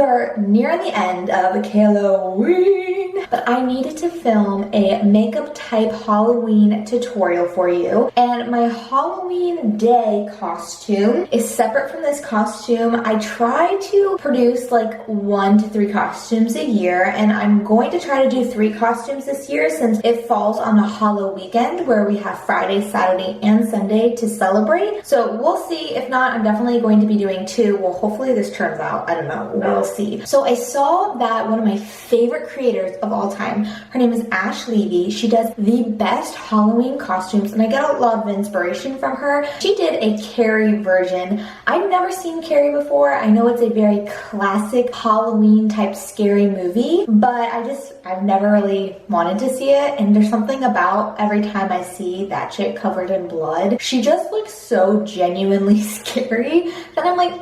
are near the end of Halloween, but I needed to film a makeup type Halloween tutorial for you. And my Halloween day costume is separate from this costume. I try to produce like 1 to 3 costumes a year, and I'm going to try to do 3 costumes this year since it falls on a Halloween weekend where we have Friday, Saturday, and Sunday to celebrate. So we'll see. If not, I'm definitely going to be doing 2. Well, hopefully this turns out. I don't know. We'll see. So I saw that one of my favorite creators of all time, her name is Ash Levy. She does the best Halloween costumes, and I get a lot of inspiration from her. She did a Carrie version. I've never seen Carrie before. I know it's a very classic Halloween type scary movie, but I've never really wanted to see it, and there's something about every time I see that chick covered in blood, she just looks so genuinely scary that I'm like,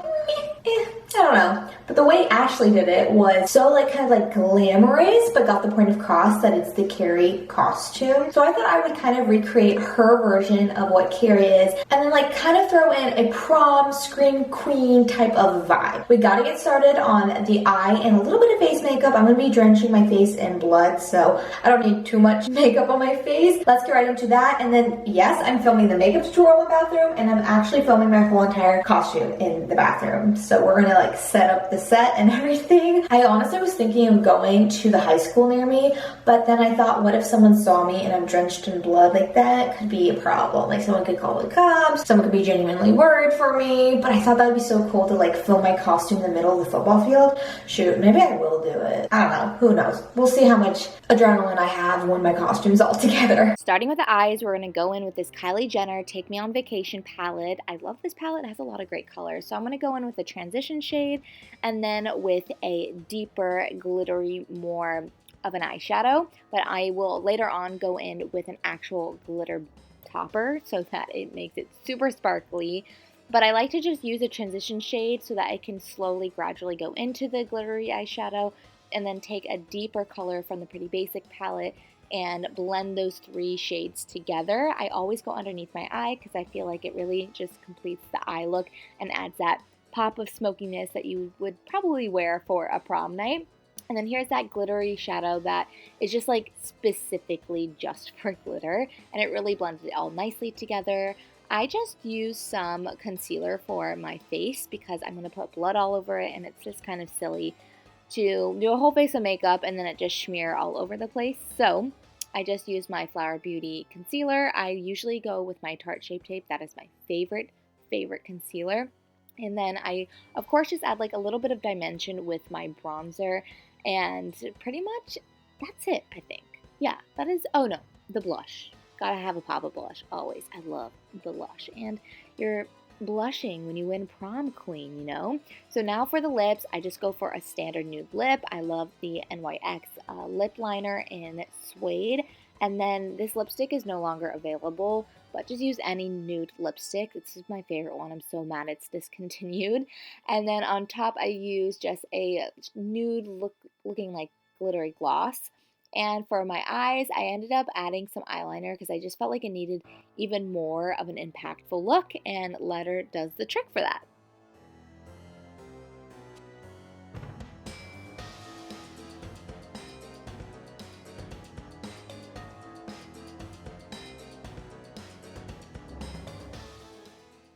I don't know. But the way Ashley did it was so like kind of like glamorous, but got the point across that it's the Carrie costume. So I thought I would kind of recreate her version of what Carrie is, and then like kind of throw in a prom scream queen type of vibe. We gotta get started on the eye and a little bit of face makeup. I'm gonna be drenching my face in blood, so I don't need too much makeup on my face. Let's get right into that. And then yes, I'm filming the makeup tutorial in the bathroom, and I'm actually filming my whole entire costume in the bathroom. So we're gonna like set up the set and everything. I honestly was thinking of going to the high school near me, but then I thought, what if someone saw me and I'm drenched in blood? Like that could be a problem. Like someone could call the cops, someone could be genuinely worried for me, but I thought that would be so cool to like film my costume in the middle of the football field. Shoot, maybe I will do it. I don't know, who knows? We'll see how much adrenaline I have when my costume's all together. Starting with the eyes, we're gonna go in with this Kylie Jenner Take Me on Vacation palette. I love this palette, it has a lot of great colors. So I'm gonna go in with a transition shade and then with a deeper, glittery, more of an eyeshadow, but I will later on go in with an actual glitter topper so that it makes it super sparkly. But I like to just use a transition shade so that I can slowly, gradually go into the glittery eyeshadow and then take a deeper color from the Pretty Basic palette and blend those 3 shades together. I always go underneath my eye because I feel like it really just completes the eye look and adds that pop of smokiness that you would probably wear for a prom night. And then here's that glittery shadow that is just like specifically just for glitter, and it really blends it all nicely together. I just use some concealer for my face because I'm going to put blood all over it, and it's just kind of silly to do a whole face of makeup and then it just smear all over the place. So I just use my Flower Beauty concealer. I usually go with my Tarte Shape Tape. That is my favorite concealer. And then I, of course, just add like a little bit of dimension with my bronzer, and pretty much that's it, I think. Yeah, that is, oh no, the blush. Gotta have a pop of blush, always. I love blush. And you're blushing when you win prom queen, you know? So now for the lips, I just go for a standard nude lip. I love the NYX lip liner in suede. And then this lipstick is no longer available, but just use any nude lipstick. This is my favorite one. I'm so mad it's discontinued. And then on top, I use just a nude looking like glittery gloss. And for my eyes, I ended up adding some eyeliner because I just felt like it needed even more of an impactful look, and letter does the trick for that.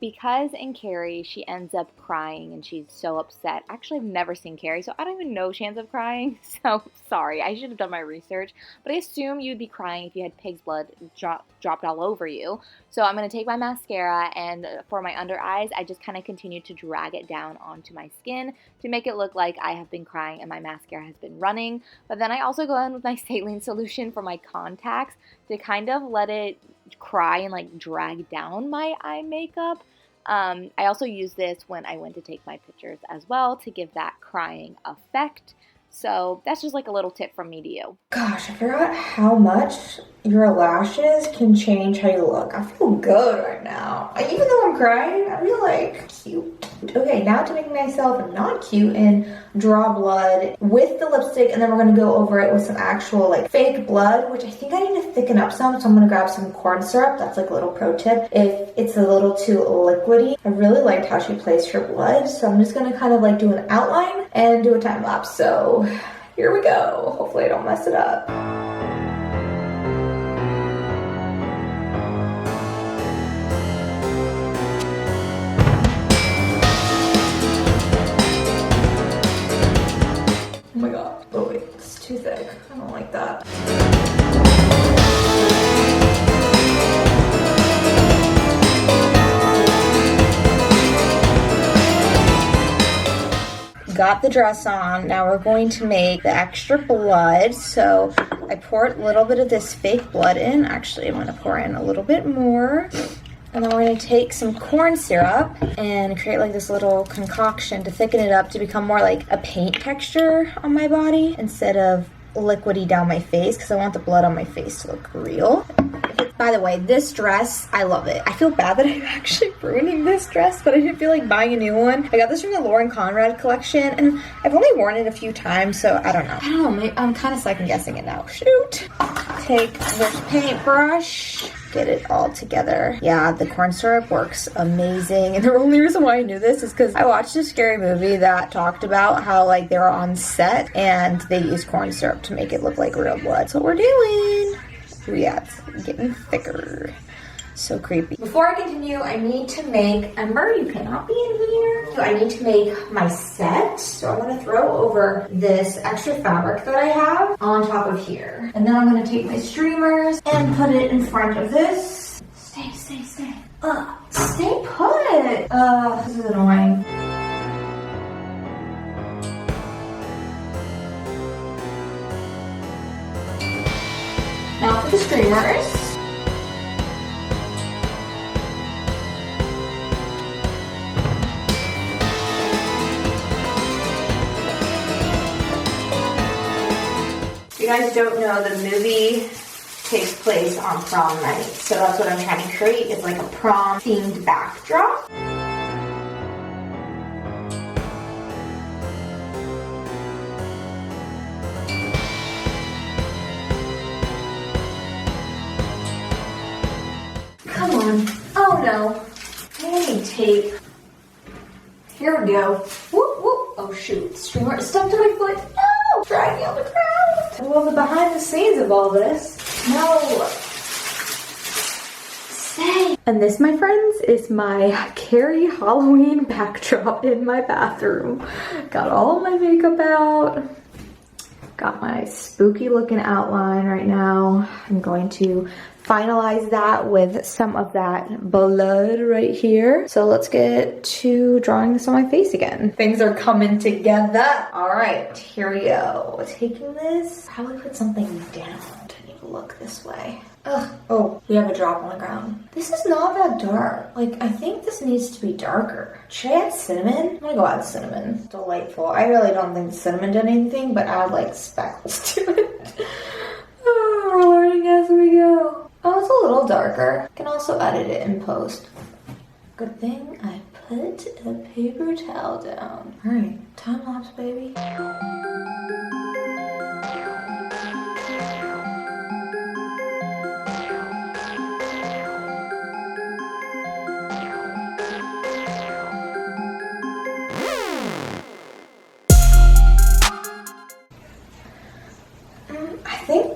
Because in Carrie, she ends up crying and she's so upset. Actually, I've never seen Carrie, so I don't even know she ends up crying. So, sorry, I should have done my research. But I assume you'd be crying if you had pig's blood dropped all over you. So I'm going to take my mascara, and for my under eyes, I just kind of continue to drag it down onto my skin to make it look like I have been crying and my mascara has been running. But then I also go in with my saline solution for my contacts to kind of let it cry and like drag down my eye makeup. I also use this when I went to take my pictures as well to give that crying effect. So that's just like a little tip from me to you. Gosh, I forgot how much your lashes can change how you look. I feel good right now. Even though I'm crying, I feel like cute. Okay, now to make myself not cute and draw blood with the lipstick, and then we're gonna go over it with some actual like fake blood, which I think I need to thicken up some, so I'm gonna grab some corn syrup. That's like a little pro tip if it's a little too liquidy. I really liked how she placed her blood, so I'm just gonna kind of like do an outline and do a time lapse. So here we go. Hopefully I don't mess it up. Oh my god. Oh wait, it's too thick. I don't like that. Got the dress on. Now we're going to make the extra blood. So I poured a little bit of this fake blood in. Actually, I'm going to pour in a little bit more. And then we're going to take some corn syrup and create like this little concoction to thicken it up to become more like a paint texture on my body instead of liquidy down my face, because I want the blood on my face to look real. By the way, this dress, I love it. I feel bad that I'm actually ruining this dress, but I didn't feel like buying a new one. I got this from the Lauren Conrad collection, and I've only worn it a few times, so I don't know. Maybe I'm kind of second guessing it now. Shoot. Take this paintbrush, get it all together. Yeah, the corn syrup works amazing. And the only reason why I knew this is because I watched a scary movie that talked about how like they were on set and they used corn syrup to make it look like real blood. That's what we're doing. Ooh, yeah, it's getting thicker. So creepy. Before I continue, I need to make, Ember, you cannot be in here. So I need to make my set. So I'm gonna throw over this extra fabric that I have on top of here. And then I'm gonna take my streamers and put it in front of this. Stay. Stay put. This is annoying. Now for the streamers. If you guys don't know, the movie takes place on prom night. So that's what I'm trying to create, is like a prom themed backdrop. Come on. Oh no. I need tape. Here we go. Whoop, whoop. Oh shoot. Streamer stuck to my foot. No! Dragging on the ground. Well, the behind the scenes of all this. No. Stay. And this, my friends, is my Carrie Halloween backdrop in my bathroom. Got all my makeup out. Got my spooky looking outline right now. I'm going to finalize that with some of that blood right here. So let's get to drawing this on my face again. Things are coming together. All right, here we go. Taking this, probably put something down. Don't need to look this way. Ugh. Oh, we have a drop on the ground. This is not that dark. Like, I think this needs to be darker. Should I add cinnamon? I'm gonna go add cinnamon. Delightful. I really don't think cinnamon did anything, but add like speckles to it. Oh, we're learning as we go. Oh, it's a little darker. I can also edit it in post. Good thing I put a paper towel down. All right, time lapse, baby. I think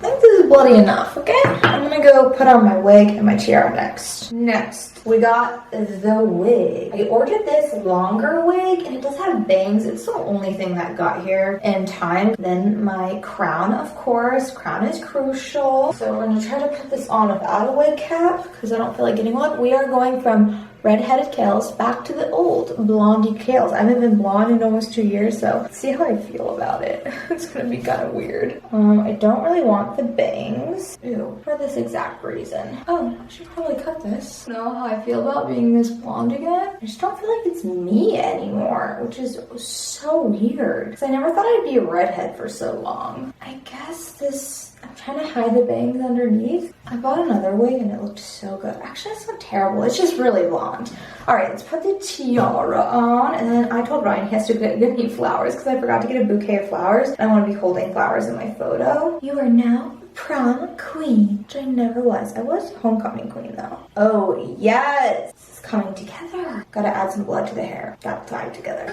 this is bloody enough, okay? I'm gonna go put on my wig and my tiara next. Next, we got the wig. I ordered this longer wig and it does have bangs. It's the only thing that got here in time. Then my crown, of course. Crown is crucial. So we're gonna try to put this on without a wig cap because I don't feel like getting one. We are going from red-headed Kales back to the old blondie Kales. I haven't been blonde in almost 2 years, so let's see how I feel about it. It's gonna be kind of weird. I don't really want the bangs. Ew, for this exact reason. Oh, I should probably cut this. Know how I feel about being this blonde again? I just don't feel like it's me anymore, which is so weird. Because I never thought I'd be a redhead for so long. I guess this I'm trying to hide the bangs underneath. I bought another wig and it looked so good. Actually, it's not terrible. It's just really blonde. All right, let's put the tiara on. And then I told Ryan he has to give me flowers because I forgot to get a bouquet of flowers. I want to be holding flowers in my photo. You are now prom queen, which I never was. I was homecoming queen though. Oh yes, this is coming together. Gotta add some blood to the hair. Got tied together.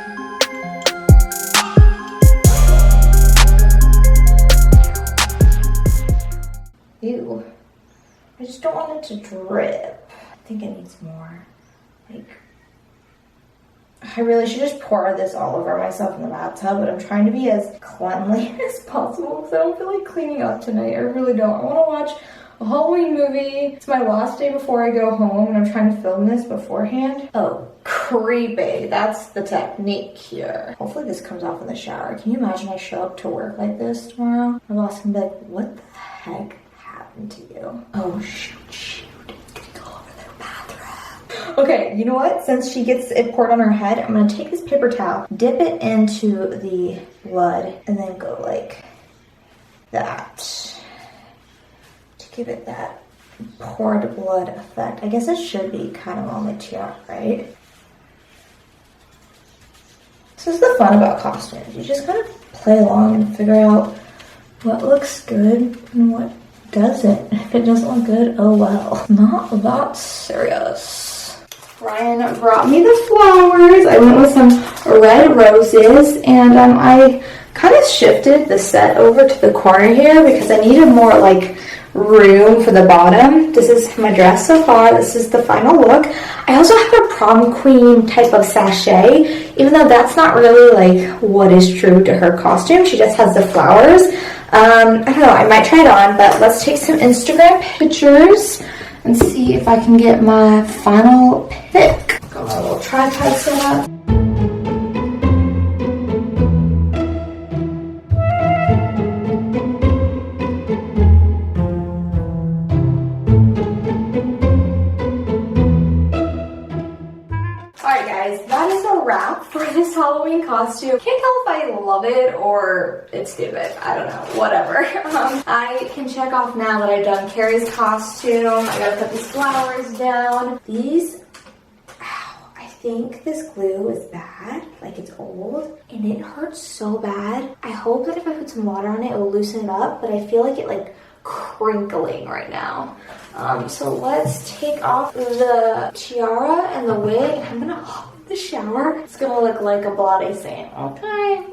Ew. I just don't want it to drip. I think it needs more. Like, I really should just pour this all over myself in the bathtub, but I'm trying to be as cleanly as possible because I don't feel like cleaning up tonight. I really don't. I want to watch a Halloween movie. It's my last day before I go home, and I'm trying to film this beforehand. Oh, creepy. That's the technique here. Hopefully this comes off in the shower. Can you imagine I show up to work like this tomorrow? My boss can be like, what the heck happened to you? Oh, shoot. It's gonna go over their bathroom. Okay, you know what? Since she gets it poured on her head, I'm gonna take this paper towel, dip it into the blood, and then go like that to give it that poured blood effect. I guess it should be kind of on the tiara, right? This is the fun about costumes. You just kind of play along and figure out what looks good and what doesn't. If it doesn't look good, oh well. Not that serious. Ryan brought me the flowers. I went with some red roses, and I kind of shifted the set over to the corner here because I needed more like room for the bottom. This is my dress so far. This is the final look. I also have a prom queen type of sachet, even though that's not really like what is true to her costume. She just has the flowers. I don't know, I might try it on, but let's take some Instagram pictures and see if I can get my final pick. Got my little tripod set up. Alright guys, that is a wrap for this Halloween costume. Can't tell if I love it or it's stupid. I don't know, whatever. I can check off now that I've done Carrie's costume. I gotta put these flowers down. These, ow, I think this glue is bad, like it's old, and it hurts so bad. I hope that if I put some water on it, it will loosen it up, but I feel like it like crinkling right now. So let's take off the tiara and the wig. I'm gonna hop in the shower. It's gonna look like a bloody stain. Okay,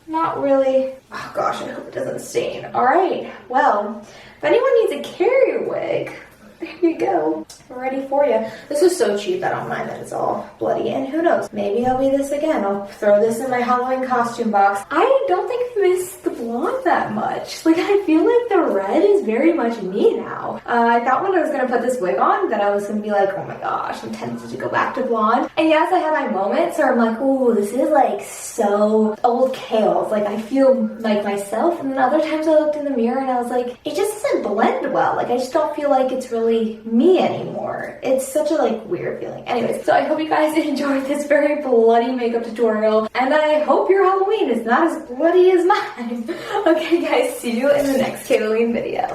not really. Oh gosh, I hope it doesn't stain. All right, well, if anyone needs a Carrie wig, there you go. We're ready for you. This was so cheap, I don't mind that it's all bloody. And who knows, maybe I'll be this again. I'll throw this in my Halloween costume box. I don't think I miss the blonde that much. Like, I feel like the red is very much me now. I thought when I was gonna put this wig on that I was gonna be like, oh my gosh, I'm tempted to go back to blonde. And yes, I have my moments where I'm like, ooh, this is like so old Kales. Like, I feel like myself. And then other times I looked in the mirror and I was like, it just doesn't blend well. Like, I just don't feel like it's really me anymore. It's such a like weird feeling. Anyways, so I hope you guys enjoyed this very bloody makeup tutorial, and I hope your Halloween is not as bloody as mine. Okay guys, see you in the next Halloween video.